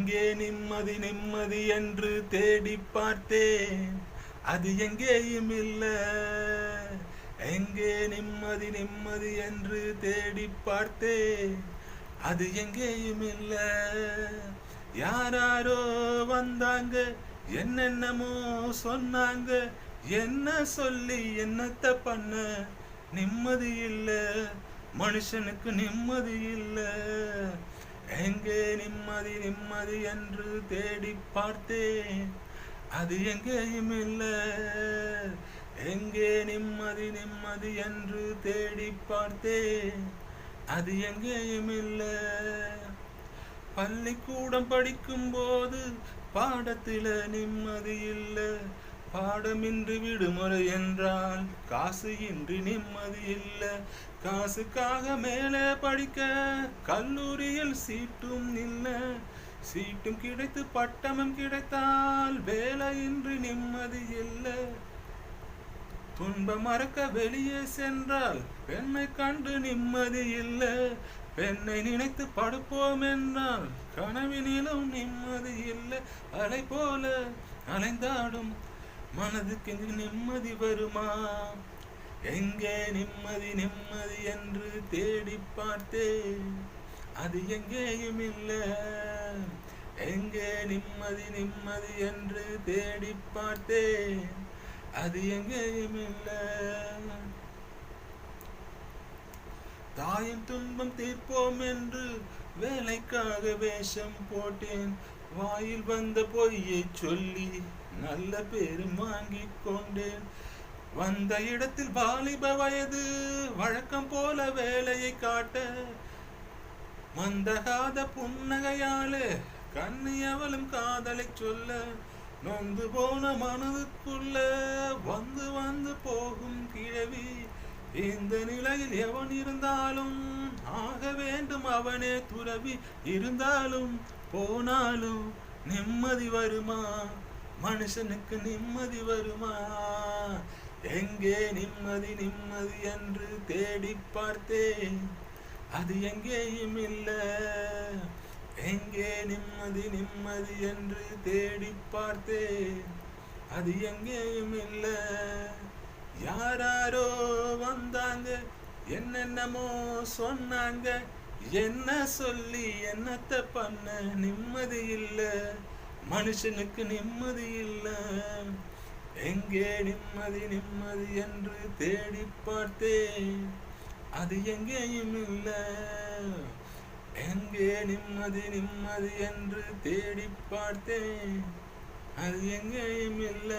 எங்கே நிம்மதி நிம்மதி என்று தேடி பார்த்தேன், அது எங்கேயும் இல்ல. எங்கே நிம்மதி நிம்மதி என்று தேடி பார்த்தேன், அது எங்கேயும் இல்ல. யாராரோ வந்தாங்க, என்னென்னமோ சொன்னாங்க, என்ன சொல்லி என்னத்த பண்ண, நிம்மதி இல்ல, மனுஷனுக்கு நிம்மதி இல்ல. எங்கே நிம்மதி நிம்மதி என்று தேடி பார்த்தேன், அது எங்கேயும் இல்ல. எங்கே நிம்மதி நிம்மதி என்று தேடி பார்த்தேன், அது எங்கேயும் இல்ல. பள்ளிக்கூடம் படிக்கும் போது பாடத்தில நிம்மதி இல்ல. பாடமின்றி விடுமுறை என்றால் காசு இன்றி நிம்மதி இல்ல. காசுக்காக மேலே படிக்க கல்லூரியில் சீட்டும் இல்ல. சீட்டும் கிடைத்து பட்டமும் கிடைத்தால் வேலையின்றி நிம்மதி இல்ல. துன்பம் மறக்க வெளியே சென்றால் பெண்ணை கண்டு நிம்மதி இல்ல. பெண்ணை நினைத்து படுப்போம் என்றால் கனவினிலும் நிம்மதி இல்லை. அலை போல அலைந்தாடும் மனதுக்கு நிம்மதி வருமா? எங்கே நிம்மதி நிம்மதி என்று தேடி பார்த்தேன், அது எங்கேயும் இல்ல. எங்கே நிம்மதி நிம்மதி என்று தேடி பார்த்தேன், அது எங்கேயும் இல்ல. தாயின் துன்பம் தீர்ப்போம் என்று வேலைக்காக வேஷம் போட்டேன். வாயில் வந்த பொய்யை சொல்லி நல்ல பேரும் வாங்கி கொண்டேன். வந்த இடத்தில் வாலிப வயது வழக்கம் போல வேலையை காட்ட, மந்தகாத புன்னகையாலே கண்ணி அவளும் காதலை சொல்ல, நொந்து போன மனதுக்குள்ள வந்து வந்து போகும் கிழவி. இந்த நிலையில் எவன் இருந்தாலும் ஆக வேண்டும் அவனே துறவி. இருந்தாலும் போனாலும் நிம்மதி வருமா? மனுஷனுக்கு நிம்மதி வருமா? எங்கே நிம்மதி நிம்மதி என்று தேடி பார்த்தேன், அது எங்கேயும் இல்ல. எங்கே நிம்மதி நிம்மதி என்று தேடி பார்த்தேன், அது எங்கேயும் இல்ல. யாராரோ வந்தாங்க, என்னென்னமோ சொன்னாங்க, என்ன சொல்லி என்னத்த பண்ண, நிம்மதி இல்ல, மனுஷனுக்கு நிம்மதி இல்ல. எங்கே நிம்மதி நிம்மதி என்று தேடி பார்த்தேன், அது எங்கேயும் இல்ல. எங்கே நிம்மதி நிம்மதி என்று தேடி பார்த்தேன், அது எங்கேயும் இல்ல.